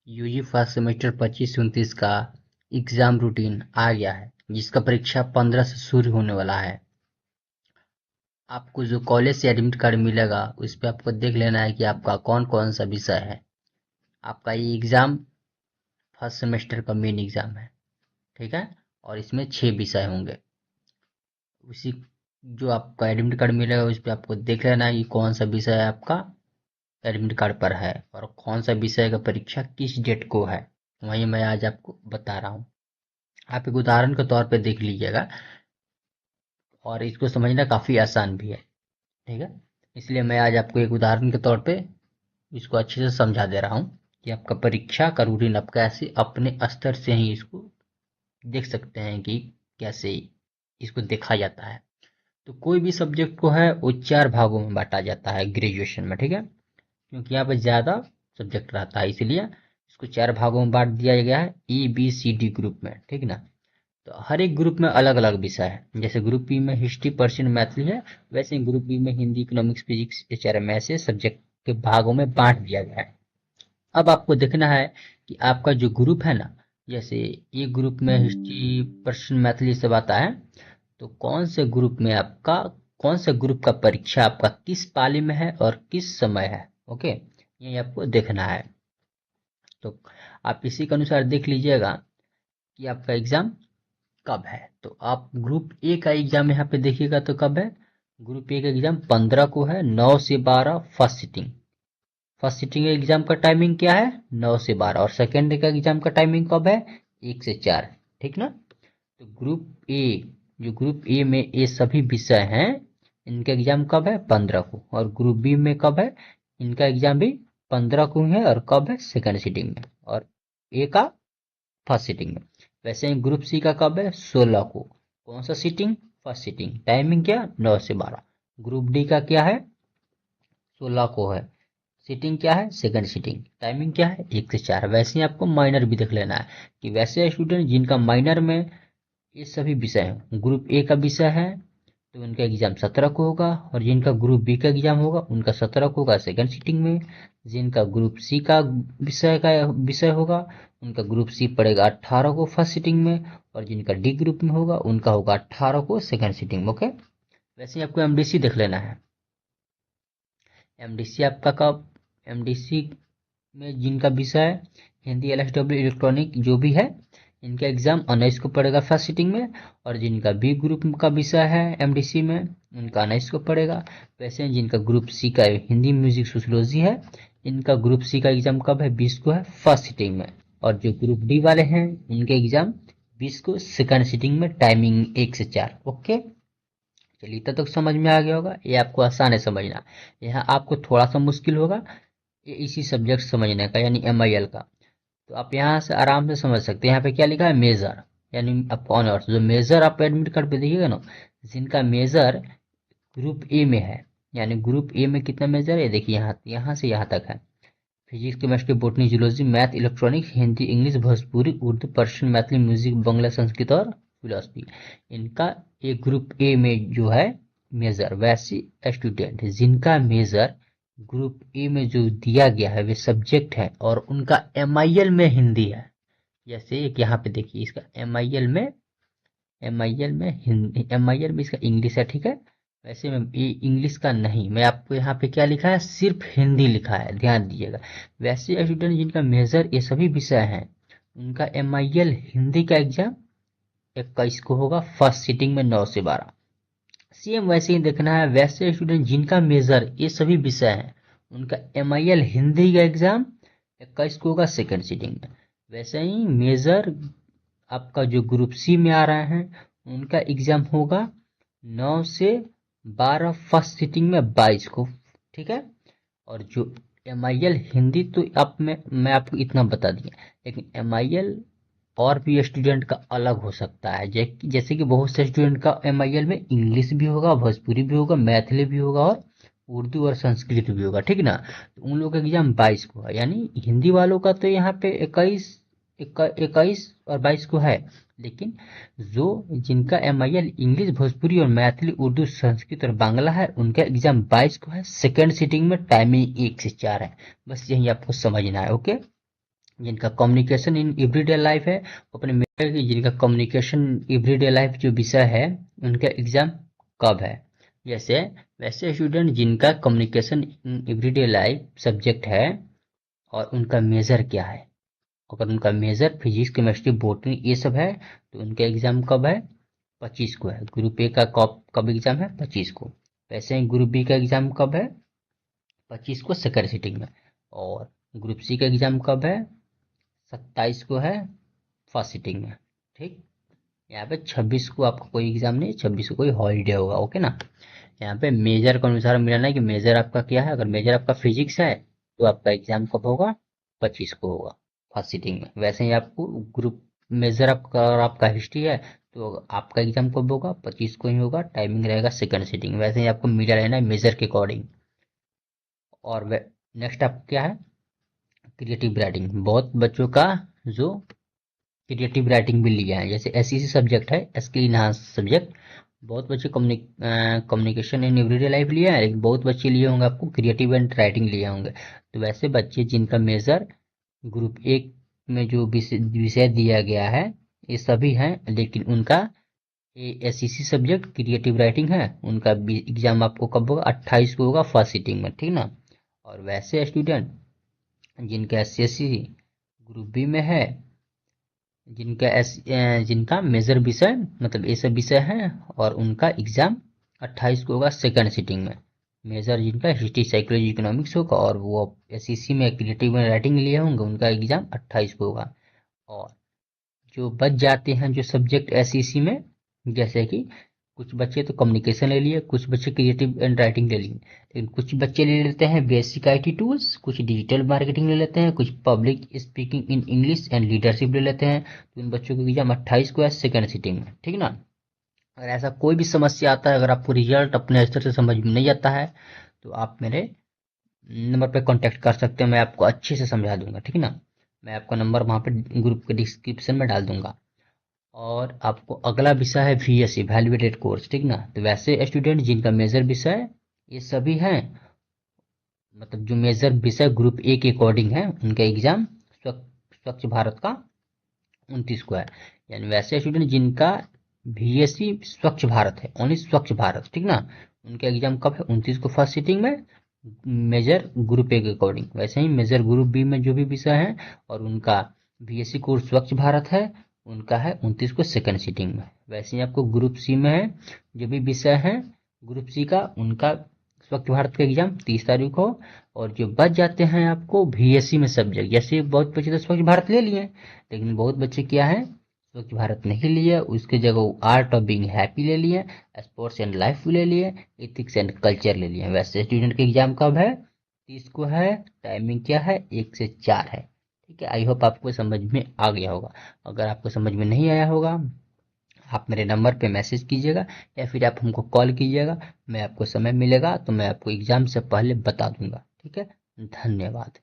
UG first semester 25-29 का exam routine आ गया है, जिसका परीक्षा 15 से शुरू होने वाला है। आपको जो कॉलेज से एडमिट कार्ड मिलेगा उस पे आपको देख लेना है कि आपका कौन कौन सा विषय है। आपका ये एग्जाम फर्स्ट सेमेस्टर का मेन एग्जाम है, ठीक है। और इसमें 6 विषय होंगे। उसी जो आपका एडमिट कार्ड मिलेगा उस पे आपको देख लेना है कि कौन सा विषय आपका एडमिट कार्ड पर है और कौन सा विषय का परीक्षा किस डेट को है। वही मैं आज आपको बता रहा हूँ। आप एक उदाहरण के तौर पे देख लीजिएगा और इसको समझना काफ़ी आसान भी है, ठीक है। इसलिए मैं आज आपको एक उदाहरण के तौर पे इसको अच्छे से समझा दे रहा हूँ कि आपका परीक्षा का रूटीन आप कैसे अपने स्तर से ही इसको देख सकते हैं कि कैसे इसको देखा जाता है। तो कोई भी सब्जेक्ट को है वो 4 भागों में बांटा जाता है ग्रेजुएशन में, ठीक है। क्योंकि यहाँ पे ज़्यादा सब्जेक्ट रहता है इसलिए इसको 4 भागों में बांट दिया गया है, EBCD ग्रुप में, ठीक ना। तो हर एक ग्रुप में अलग अलग विषय है। जैसे ग्रुप बी में हिस्ट्री, पर्शियन, मैथिली है, वैसे ही ग्रुप बी में हिंदी, इकोनॉमिक्स, फिजिक्स, HRM ऐसे सब्जेक्ट के भागों में बांट दिया गया है। अब आपको देखना है कि आपका जो ग्रुप है ना, जैसे एक ग्रुप में हिस्ट्री, पर्शियन, मैथिली सब आता है, तो कौन से ग्रुप में आपका कौन से ग्रुप का परीक्षा आपका किस पाली में है और किस समय है, ओके। ये आपको देखना है। तो आप इसी के अनुसार देख लीजिएगा कि आपका एग्जाम कब है। तो आप ग्रुप ए का एग्जाम यहाँ पे देखिएगा तो कब है। ग्रुप ए का एग्जाम 15 को है, 9 से 12 first sitting. First sitting exam का टाइमिंग क्या है, 9 से 12। और सेकेंड का एग्जाम का टाइमिंग कब है, 1 से 4, ठीक ना। तो ग्रुप ए, जो ग्रुप ए में ये सभी विषय हैं, इनका एग्जाम कब है, 15 को। और ग्रुप बी में कब है, इनका एग्जाम भी 15 को है और कब है, सेकेंड सिटिंग में। और ए का फर्स्ट सीटिंग में। वैसे ही ग्रुप सी का कब है, 16 को। कौन सा सीटिंग, फर्स्ट सीटिंग। टाइमिंग क्या, 9 से 12। ग्रुप डी का क्या है, 16 को है। सीटिंग क्या है, सेकंड सीटिंग। टाइमिंग क्या है, 1 से 4। वैसे ही आपको माइनर भी देख लेना है कि वैसे स्टूडेंट जिनका माइनर में ये सभी विषय हैं, ग्रुप ए का विषय है तो उनका एग्जाम 17 को होगा। और जिनका ग्रुप बी का एग्जाम होगा उनका 17 को होगा सेकंड सीटिंग में। जिनका ग्रुप सी का विषय होगा उनका ग्रुप सी पड़ेगा 18 को फर्स्ट सीटिंग में। और जिनका डी ग्रुप में होगा उनका होगा 18 को सेकंड सीटिंग में, ओके। वैसे ही आपको एमडीसी देख लेना है। एमडीसी आपका कब, एमडीसी में जिनका विषय है हिंदी, LSW, इलेक्ट्रॉनिक जो भी है, इनका एग्जाम 19 को पड़ेगा फर्स्ट सीटिंग में। और जिनका बी ग्रुप का विषय है एमडीसी में, उनका 19 को पड़ेगा। वैसे ही जिनका ग्रुप सी का हिंदी, म्यूजिक, सोशियोलॉजी है, इनका ग्रुप सी का एग्जाम कब है, 20 को है फर्स्ट सीटिंग में। और जो ग्रुप डी वाले हैं इनके एग्जाम 20 को सेकंड सीटिंग में। टाइमिंग 1 से 4, ओके। चलिए इतना तक समझ में आ गया होगा। ये आपको आसान है समझना। यहाँ आपको थोड़ा सा मुश्किल होगा ये इसी सब्जेक्ट समझने का, यानी MIL का। तो आप यहाँ से आराम से समझ सकते हैं। यहाँ पे क्या लिखा है, मेजर, यानी आपको ऑनर्स। जो मेजर आप एडमिट कार्ड पे देखिएगा ना, जिनका मेजर ग्रुप ए में है, यानी ग्रुप ए में कितना मेजर है, देखिए यहाँ यहाँ से यहाँ तक है। Physics, chemistry, botany, zoology, math, electronics, Hindi, English, Bhojpuri, Urdu, Persian, Maithili, music, Bangla, Sanskrit और फिलोसफी। इनका एक ग्रुप ए में जो है मेजर। वैसे स्टूडेंट जिनका मेजर ग्रुप ए में जो दिया गया है वे सब्जेक्ट है और उनका MIL में हिंदी है। जैसे एक यहाँ पे देखिए इसका MIL में इसका इंग्लिश है, ठीक है। वैसे में ये इंग्लिश का नहीं, मैं आपको यहाँ पे क्या लिखा है, सिर्फ हिंदी लिखा है, ध्यान दीजिएगा। वैसे स्टूडेंट जिनका मेजर ये सभी विषय हैं उनका MIL हिंदी का एग्जाम 21 को होगा फर्स्ट सीटिंग में, 9 से 12। सेम वैसे ही देखना है। वैसे स्टूडेंट जिनका मेजर ये सभी विषय हैं उनका MIL हिंदी का एग्जाम 21 को होगा सेकंड सीटिंग में। वैसे ही मेजर आपका जो ग्रुप सी में आ रहा है उनका एग्जाम होगा 9 से 12 फर्स्ट सीटिंग में 22 को, ठीक है। और जो MIL हिंदी तो आप में मैं आपको इतना बता दिया, लेकिन MIL और भी स्टूडेंट का अलग हो सकता है। जैसे कि बहुत से स्टूडेंट का MIL में इंग्लिश भी होगा, भोजपुरी भी होगा, मैथिली भी होगा और उर्दू और संस्कृत भी होगा, ठीक ना। तो उन लोगों का एग्जाम 22 को है। यानी हिंदी वालों का तो यहाँ पे 21 और 22 को है। लेकिन जो जिनका MIL इंग्लिश, भोजपुरी और मैथिली, उर्दू, संस्कृत और बांग्ला है उनका एग्जाम 22 को है सेकेंड सीटिंग में। टाइमिंग 1 से 4 है। बस यही आपको समझना है, ओके। जिनका कम्युनिकेशन इन एवरीडे लाइफ है वो अपने मेजर की, जिनका कम्युनिकेशन एवरीडे लाइफ जो विषय है उनका एग्जाम कब है। जैसे वैसे स्टूडेंट जिनका communication in everyday life subject है और उनका मेजर क्या है, अगर उनका मेजर फिजिक्स केमिस्ट्री बॉटनी ये सब है तो उनका एग्जाम कब है, 25 को है। ग्रुप ए का कब कब एग्जाम है, 25 को। वैसे ही ग्रुप बी का एग्जाम कब है, 25 को सेकंड सिटिंग में। और ग्रुप सी का एग्जाम कब है, 27 को है फर्स्ट सिटिंग में। ठीक, यहाँ पे 26 को आपका कोई एग्जाम नहीं, 26 को कोई हॉलीडे होगा। ओके ना। यहाँ पे मेजर के अनुसार मिलाना है कि मेजर आपका क्या है। अगर मेजर आपका फिजिक्स है तो आपका एग्जाम कब होगा, 25 को होगा फर्स्ट सिटिंग में। वैसे ही आपको ग्रुप मेजर आपका और आपका हिस्ट्री है तो आपका एग्जाम कब होगा, 25 को ही होगा, टाइमिंग रहेगा सेकंड सिटिंग। वैसे ही आपको मिला रहना है मेजर के अकॉर्डिंग। और नेक्स्ट आपको क्या है, क्रिएटिव राइटिंग। बहुत बच्चों का जो क्रिएटिव राइटिंग भी लिया है, जैसे एसईसी सब्जेक्ट है, स्किल इनहांस सब्जेक्ट। बहुत बच्चे कम्युनिकेशन इन एवरीडे लाइफ लिया है, लेकिन बहुत बच्चे लिए होंगे आपको क्रिएटिव एंड राइटिंग लिए होंगे। तो वैसे बच्चे जिनका मेजर ग्रुप एक में जो विषय दिया गया है ये सभी हैं, लेकिन उनका एसईसी सब्जेक्ट क्रिएटिव राइटिंग है, उनका एग्जाम आपको कब होगा, 28 को होगा फर्स्ट सिटिंग में। ठीक ना। और वैसे स्टूडेंट जिनका एसएससी ग्रुप बी में है, जिनका मेजर विषय मतलब ये सब विषय हैं और उनका एग्जाम 28 को होगा सेकंड सिटिंग में। मेजर जिनका हिस्ट्री साइकोलॉजी इकोनॉमिक्स होगा और वो एसईसी में क्रिएटिव राइटिंग लिए होंगे उनका एग्जाम 28 को होगा। और जो बच जाते हैं जो सब्जेक्ट एसईसी में, जैसे कि कुछ बच्चे तो कम्युनिकेशन ले लिए, कुछ बच्चे क्रिएटिव एंड राइटिंग ले लिए, लेकिन कुछ बच्चे ले लेते हैं बेसिक आईटी टूल्स, कुछ डिजिटल मार्केटिंग ले लेते हैं, कुछ public speaking in English and leadership ले लेते हैं। तो इन बच्चों को एग्जाम 28 को है सेकंड सिटिंग में। ठीक ना। अगर ऐसा कोई भी समस्या आता है, अगर आपको रिजल्ट अपने स्तर से समझ में नहीं आता है तो आप मेरे नंबर पे कांटेक्ट कर सकते हैं, मैं आपको अच्छे से समझा दूंगा। ठीक है ना। मैं आपका नंबर वहाँ पे ग्रुप के डिस्क्रिप्शन में डाल दूंगा। और आपको अगला विषय है VSc वैल्यूएटेड कोर्स। ठीक ना। तो वैसे स्टूडेंट जिनका मेजर विषय ये सभी हैं, मतलब जो मेजर विषय ग्रुप ए के अकॉर्डिंग है उनका एग्जाम स्वच्छ भारत का 29 को है। यानी वैसे स्टूडेंट जिनका VSc स्वच्छ भारत है, ओनली स्वच्छ भारत, ठीक ना, उनका एग्जाम कब है, 29 को फर्स्ट सिटिंग में मेजर ग्रुप ए के अकॉर्डिंग। वैसे ही मेजर ग्रुप बी में जो भी विषय है और उनका VSc कोर्स स्वच्छ भारत है उनका है 29 को सेकंड सिटिंग में। वैसे ही आपको ग्रुप सी में है जो भी विषय है ग्रुप सी का उनका स्वच्छ भारत का एग्जाम 30 तारीख को। और जो बच जाते हैं आपको VSc में सब्जेक्ट, जैसे बहुत बच्चे तो स्वच्छ भारत ले लिए, लेकिन बहुत बच्चे क्या है स्वच्छ भारत नहीं लिए, उसके जगह आर्ट ऑफ बीइंग हैप्पी ले लिए, स्पोर्ट्स एंड लाइफ ले लिए, एथिक्स एंड कल्चर ले लिए। वैसे स्टूडेंट के एग्जाम कब है, 30 को है, टाइमिंग क्या है, 1 से 4 है। ठीक है। आई होप आपको समझ में आ गया होगा। अगर आपको समझ में नहीं आया होगा आप मेरे नंबर पे मैसेज कीजिएगा या फिर आप हमको कॉल कीजिएगा, मैं आपको समय मिलेगा तो मैं आपको एग्जाम से पहले बता दूंगा। ठीक है। धन्यवाद।